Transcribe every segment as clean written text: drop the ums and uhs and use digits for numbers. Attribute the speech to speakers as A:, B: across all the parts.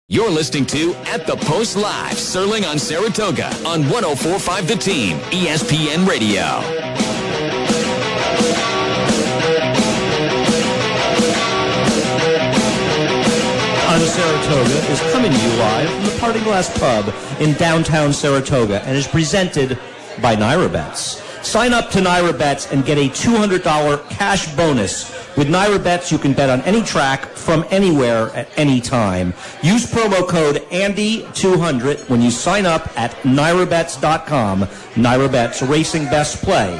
A: You're listening to At the Post Live, Serling on Saratoga on 104.5 The Team, ESPN Radio.
B: On Saratoga is coming to you live from the Parting Glass Pub in downtown Saratoga and is presented by Naira Bets. Sign up to Naira Bets and get a $200 cash bonus. With Naira Bets, you can bet on any track from anywhere at any time. Use promo code ANDY200 when you sign up at NairaBets.com. Naira Bets, racing best play.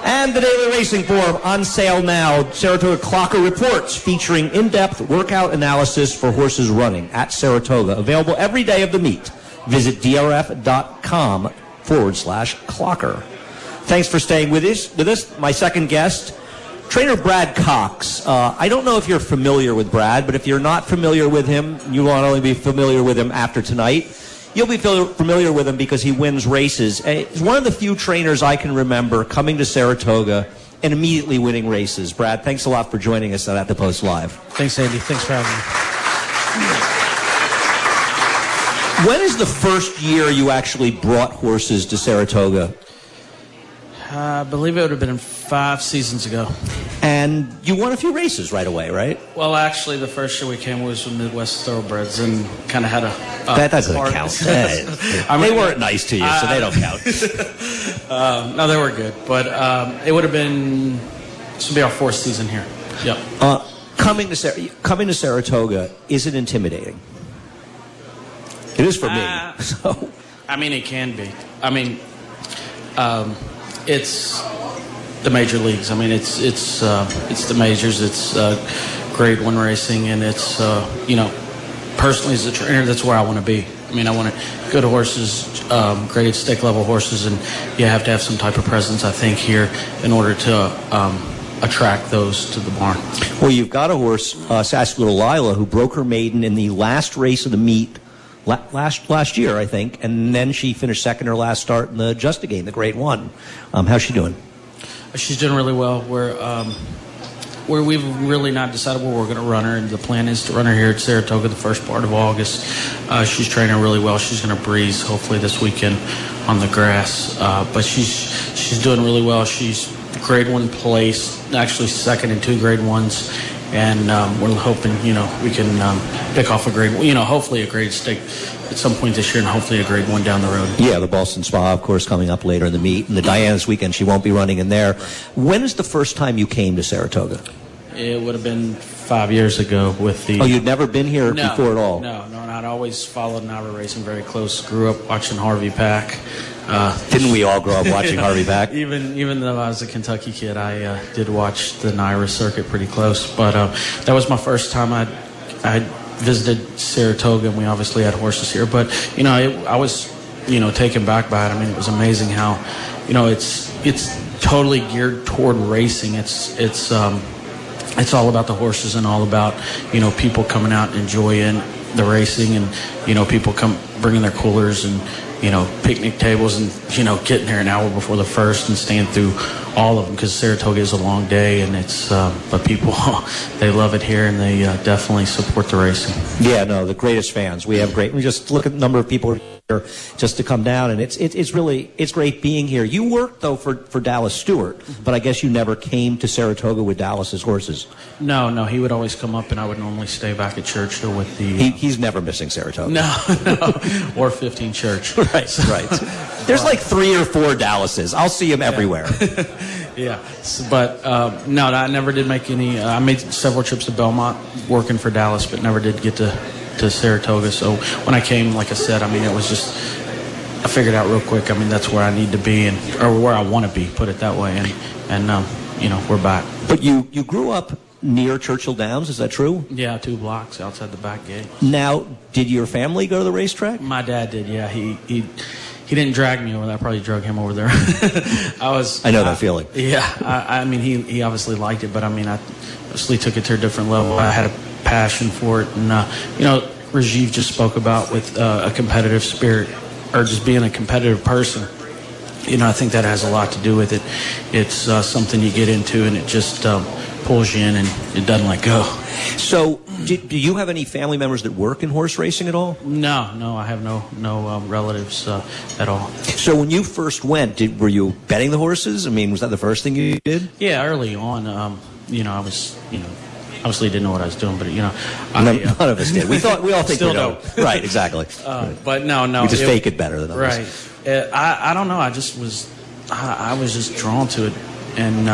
B: And the Daily Racing Form on sale now. Saratoga Clocker Reports featuring in-depth workout analysis for horses running at Saratoga. Available every day of the meet. Visit drf.com/Clocker. Thanks for staying with us. My second guest, trainer Brad Cox. I don't know if you're familiar with Brad, but if you're not familiar with him, you will not only be familiar with him after tonight, you'll be familiar with him because he wins races. He's one of the few trainers I can remember coming to Saratoga and immediately winning races. Brad, thanks a lot for joining us at The Post Live.
C: Thanks, Andy. Thanks for having
B: me. When is the first year you actually brought horses to Saratoga?
C: I believe it would have been 5 seasons ago.
B: And you won a few races right away, right?
C: Well, actually, the first year we came was with Midwest Thoroughbreds and kind of had a...
B: that doesn't count. I mean, they weren't nice to you, so they don't count.
C: No, they were good. But it would have been... This would be our 4th season here. Yep.
B: Coming to Saratoga, is it intimidating? It is for me. So.
C: I mean, it can be. I mean... it's the major leagues. I mean, it's the majors. It's Grade 1 racing, and it's personally as a trainer, that's where I want to be. I mean, I want to go to horses, graded stake level horses, and you have to have some type of presence, I think, here in order to attract those to the barn.
B: Well, you've got a horse, Sassy Little Lila, who broke her maiden in the last race of the meet. Last year, I think, and then she finished second her last start in the Justa game, the Grade 1. How's she doing?
C: She's doing really well. We've really not decided where we're going to run her, and the plan is to run her here at Saratoga the first part of August. She's training really well. She's going to breeze hopefully this weekend on the grass, but she's doing really well. She's Grade 1 place, actually second in 2 Grade 1s. And we're hoping, we can pick off a grade, hopefully a grade stake at some point this year and hopefully a Grade 1 down the road.
B: Yeah, the Boston Spa, of course, coming up later in the meet. And the Diana's weekend, she won't be running in there. When is the first time you came to Saratoga?
C: It would have been 5 years ago with the...
B: Oh, you'd never been here before at all?
C: No, and I'd always followed Naira racing very close. Grew up watching Harvey Pack.
B: Didn't we all grow up watching Harvey Pack?
C: Even though I was a Kentucky kid, I did watch the Naira circuit pretty close. But that was my first time I visited Saratoga, and we obviously had horses here. But I was taken back by it. I mean, it was amazing how it's totally geared toward racing. It's all about the horses and all about people coming out and enjoying the racing, and people come bringing their coolers and picnic tables and getting there an hour before the first and staying through all of them, because Saratoga is a long day, and it's but people they love it here, and they definitely support the racing.
B: Yeah, no, the greatest fans. We just look at the number of people here just to come down, and it's great being here. You worked though for Dallas Stewart, but I guess you never came to Saratoga with Dallas's horses.
C: No, he would always come up, and I would normally stay back at Churchill with the...
B: He's never missing Saratoga.
C: No, or 15 Church.
B: Right. There's like 3 or 4 Dallases. I'll see him everywhere.
C: Yeah, but no, I never did make any... I made several trips to Belmont working for Dallas, but never did get to Saratoga. So when I came, like I said, I mean, it was just... I figured out real quick, I mean, that's where I need to be, or where I want to be, put it that way, and we're back.
B: But you grew up near Churchill Downs, is that true?
C: Yeah, 2 blocks outside the back gate.
B: Now, did your family go to the racetrack?
C: My dad did, yeah. He didn't drag me over there. I probably drug him over there. I know
B: that feeling.
C: Yeah, I mean, he obviously liked it, but I mean, I obviously took it to a different level. I had a passion for it, and Rajiv just spoke about with a competitive spirit, or just being a competitive person. I think that has a lot to do with it. It's something you get into, and it just pulls you in, and it doesn't let go.
B: So Do you have any family members that work in horse racing at all?
C: No, I have no relatives at all.
B: So when you first went, were you betting the horses? I mean, was that the first thing you did?
C: Yeah, early on, I was, obviously didn't know what I was doing, but
B: none of us did. We all think
C: still
B: we know.
C: don't.
B: Right, exactly.
C: But no,
B: we just fake it better than others.
C: Right. I don't know. I was just drawn to it, and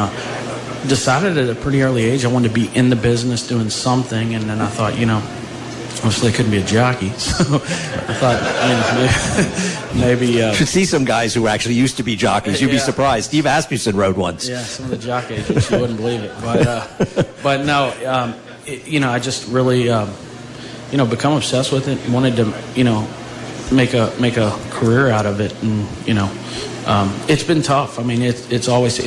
C: decided at a pretty early age I wanted to be in the business doing something, and then I thought, obviously I couldn't be a jockey, so I thought, maybe...
B: should see some guys who actually used to be jockeys. You'd be surprised. Steve Asmussen rode once.
C: Yeah, some of the jockey agents, you wouldn't believe it. But no, I just really, become obsessed with it, wanted to, make a career out of it, and, it's been tough. I mean, it's always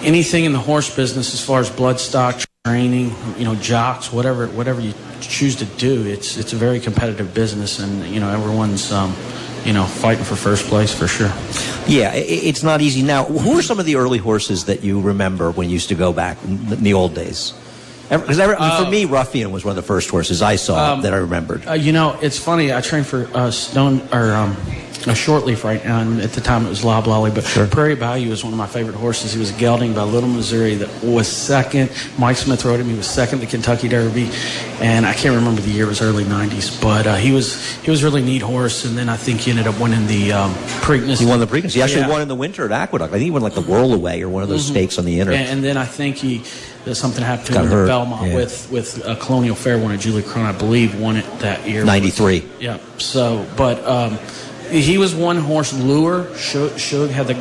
C: anything in the horse business as far as bloodstock, training, jocks, whatever you choose to do, it's a very competitive business, and everyone's fighting for first place for sure.
B: Yeah, it's not easy. Now, who are some of the early horses that you remember when you used to go back in the old days? Because for me, Ruffian was one of the first horses I saw that I remembered.
C: It's funny. I trained for Shortleaf right now, and at the time it was Lob Lolly, but
B: Sure.
C: Prairie Bayou is one of my favorite horses. He was a gelding by Little Missouri that was second. Mike Smith rode him. He was second at the Kentucky Derby, and I can't remember the year. It was early 90s, but he was a really neat horse, and then I think he ended up winning the Preakness.
B: He won the Preakness. He actually won in the winter at Aqueduct. I think he won like the Whirl Away or one of those stakes on the inner.
C: And then I think something happened to him at Belmont with Colonial Fair winner Julie Crone, I believe, won it that year.
B: 93.
C: Yeah. So, but he was one horse. Lure Shug had the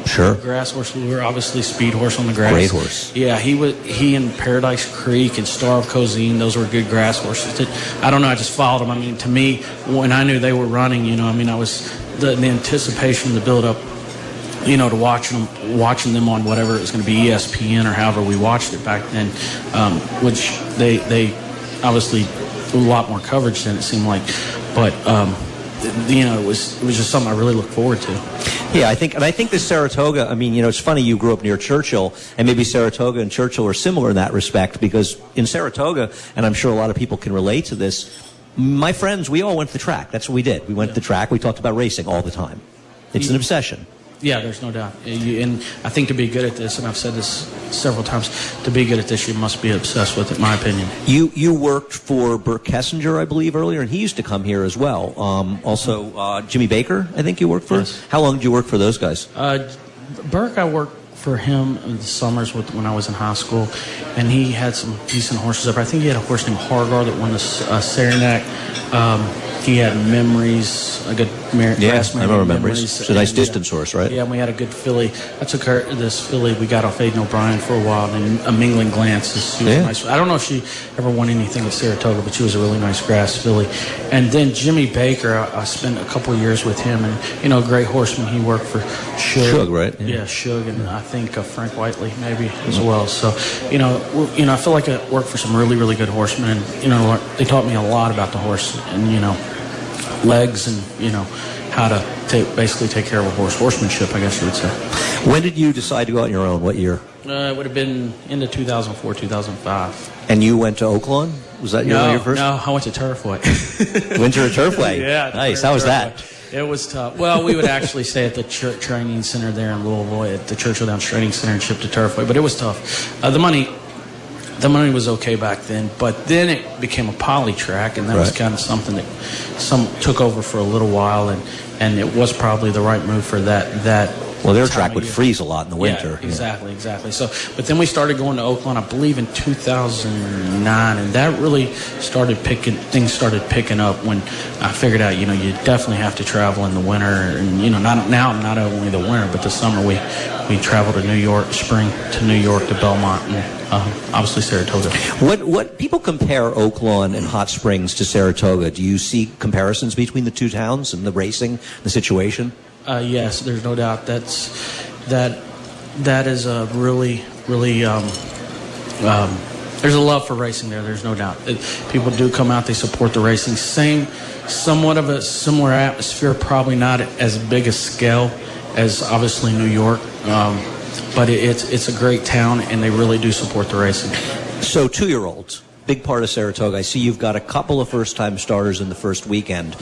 C: grass horse Lure, obviously speed horse on the grass.
B: Great horse.
C: Yeah, he and Paradise Creek and Star of Cozine, those were good grass horses. I don't know. I just followed them. I mean, to me, when I knew they were running, I was the anticipation, the build up. To watching them on whatever it was going to be, ESPN or however we watched it back then, which they obviously a lot more coverage than it seemed like, but it was just something I really look forward to.
B: Yeah, I think the Saratoga. I mean, it's funny you grew up near Churchill, and maybe Saratoga and Churchill are similar in that respect, because in Saratoga, and I'm sure a lot of people can relate to this. My friends, we all went to the track. That's what we did. We went to the track. We talked about racing all the time. It's an obsession.
C: Yeah, there's no doubt. And I think to be good at this, and I've said this several times, to be good at this, you must be obsessed with it, in my opinion.
B: You worked for Burke Kessinger, I believe, earlier, and he used to come here as well. Also, Jimmy Baker, I think you worked for?
C: Yes.
B: How long did you work for those guys?
C: Burke, I worked for him in the summers when I was in high school, and he had some decent horses up. I think he had a horse named Hargar that won the Saranac. He had Memories, a good grass mare.
B: I remember Memories. It's a nice distance horse, right?
C: Yeah, and we had a good filly. I took this filly we got off Aiden O'Brien for a while, and a Mingling Glance. She was nice. I don't know if she ever won anything at Saratoga, but she was a really nice grass filly. And then Jimmy Baker, I spent a couple of years with him, and a great horseman. He worked for Shug,
B: right?
C: Yeah, Shug, and I think Frank Whiteley maybe as well. So, I feel like I worked for some really, really good horsemen, and they taught me a lot about the horse, and legs, and how to basically take care of a horse, horsemanship, I guess you would say.
B: When did you decide to go out on your own? What year?
C: It would have been into 2004, 2005.
B: And you went to Oaklawn? Was that your first?
C: No, I went to Turfway.
B: Winter at Turfway?
C: Yeah.
B: Nice. How was that?
C: It was tough. Well, we would actually stay at the training center there in Louisville, at the Churchill Downs Training Center, and ship to Turfway. But it was tough. The money was okay back then, but then it became a poly track, and that was kind of something that some took over for a little while, and it was probably the right move for that.
B: Well, their track would freeze a lot in the winter.
C: Yeah, exactly. So, but then we started going to Oaklawn, I believe, in 2009, and that really things started picking up when I figured out, you definitely have to travel in the winter, and not only the winter, but the summer we travel to New York, spring to New York, to Belmont, and obviously Saratoga.
B: What people compare Oaklawn and Hot Springs to Saratoga? Do you see comparisons between the two towns and the racing, the situation?
C: Yes, there's no doubt. That is a really, really. There's a love for racing there. There's no doubt. People do come out. They support the racing. Somewhat of a similar atmosphere. Probably not as big a scale as obviously New York, but it's a great town, and they really do support the racing.
B: So 2-year-olds. big part of Saratoga. I see you've got a couple of first-time starters in the first weekend.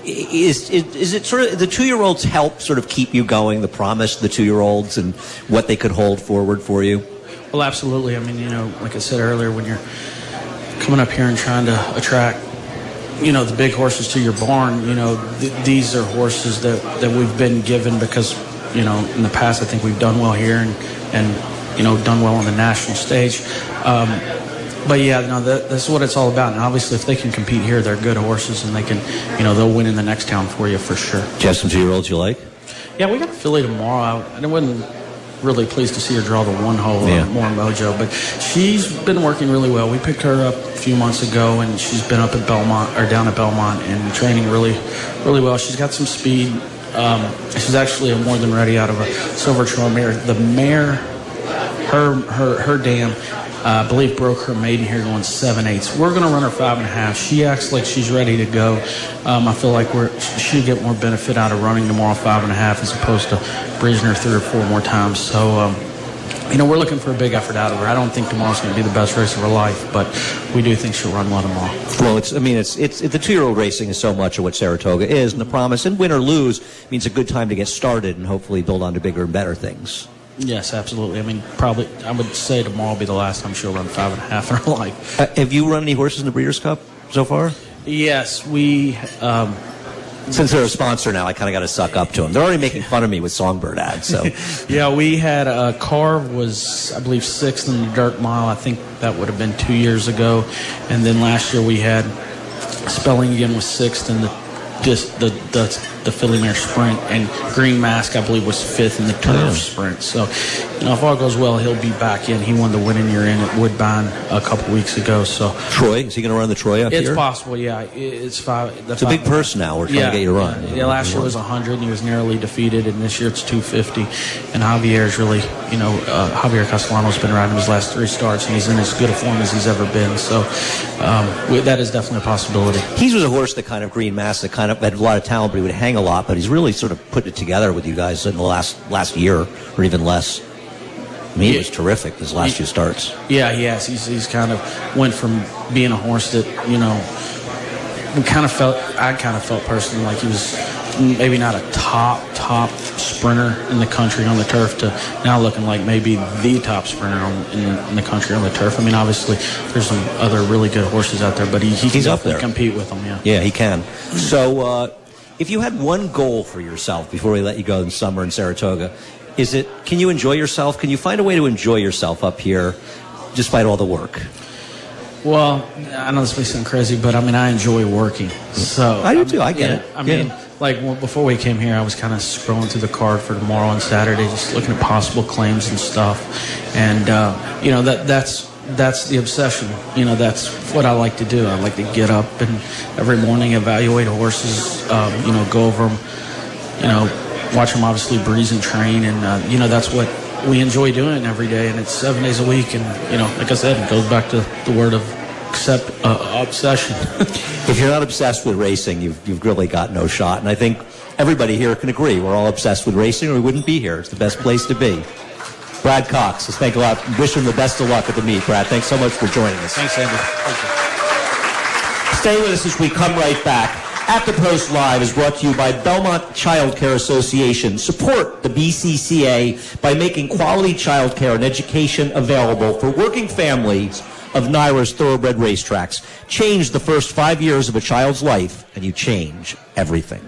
B: Is it sort of the 2-year-olds help sort of keep you going? The promise, the 2-year-olds, and what they could hold forward for you.
C: Well, absolutely. I mean, you know, like I said earlier, when you're coming up here and trying to attract, you know, the big horses to your barn, you know, these are horses that we've been given because, you know, in the past I think we've done well here and you know, done well on the national stage. But yeah, no, that's what it's all about. And obviously, if they can compete here, they're good horses, and they can, you know, they'll win in the next town for you for sure.
B: Do you have some 2-year-olds you like?
C: Yeah, we got a filly tomorrow. I wasn't really pleased to see her draw the 1-hole more mojo, but she's been working really well. We picked her up a few months ago, and she's been up at Belmont or down at Belmont and training really, really well. She's got some speed. She's actually a more than ready out of a Silver Trail mare. The mare, her dam, I believe broke her maiden here going 7/8. We're going to run her 5.5. She acts like she's ready to go. I feel like she'll get more benefit out of running tomorrow 5.5 as opposed to breezing her 3 or 4 more times. So, you know, we're looking for a big effort out of her. I don't think tomorrow's going to be the best race of her life, but we do think she'll run well tomorrow.
B: Well, it's the 2-year-old racing is so much of what Saratoga is, and the promise, and win or lose, means a good time to get started and hopefully build on to bigger and better things.
C: Yes, absolutely. I mean, probably, I would say tomorrow will be the last time she'll run 5.5 in her life.
B: Have you run any horses in the Breeders' Cup so far?
C: Yes, we...
B: Since they're a sponsor now, I kind of got to suck up to them. They're already making fun of me with Songbird ads, so...
C: Yeah, we had Carve was, I believe, 6th in the dirt mile. I think that would have been 2 years ago. And then last year we had Spelling again was 6th in the filly mare sprint, and Green Mask, I believe, was 5th in the turf sprint. So, you know, if all goes well, he'll be back in. He won the winning year in at Woodbine a couple weeks ago. So
B: Troy, is he going to run the Troy up here?
C: It's possible, yeah. It's
B: a big purse now. We're trying to get you to run.
C: Yeah, last year was 100, and he was narrowly defeated, and this year it's 250. And Javier's really, you know, Javier Castellano's been riding his last 3 starts, and he's in as good a form as he's ever been. So that is definitely a possibility.
B: He was a horse that kind of Green Mask that kind of had a lot of talent, but he would hang a lot. But he's really sort of put it together with you guys in the last year or even less. I mean, he was terrific his last 2 starts.
C: Yeah, he has. He's kind of went from being a horse that, you know, I kind of felt personally like he was maybe not a top sprinter in the country on the turf to now looking like maybe the top sprinter in the country on the turf. I mean, obviously there's some other really good horses out there, but he's up there. Compete with them. Yeah,
B: he can. So if you had one goal for yourself before we let you go in summer in Saratoga, can you enjoy yourself? Can you find a way to enjoy yourself up here despite all the work?
C: Well, I know this may sound crazy, but I mean, I enjoy working. So
B: I do too. I get it.
C: I mean, like before we came here, I was kind of scrolling through the card for tomorrow and Saturday, just looking at possible claims and stuff. And you know, that's the obsession. You know, that's what I like to do. I like to get up and every morning evaluate horses. You know, go over them. You know, watch them obviously breeze and train, and you know, that's what we enjoy doing every day, and it's 7 days a week. And you know, like I said, it goes back to the word of obsession.
B: If you're not obsessed with racing, you've really got no shot. And I think everybody here can agree we're all obsessed with racing, or we wouldn't be here. It's the best place to be. Brad Cox, let's thank a lot. Wish him the best of luck at the meet. Brad, thanks so much for joining us.
C: Thanks, Andy. Thank you.
B: Stay with us as we come right back. At the Post Live is brought to you by Belmont Child Care Association. Support the BCCA by making quality child care and education available for working families of Naira's thoroughbred racetracks. Change the first 5 years of a child's life, and you change everything.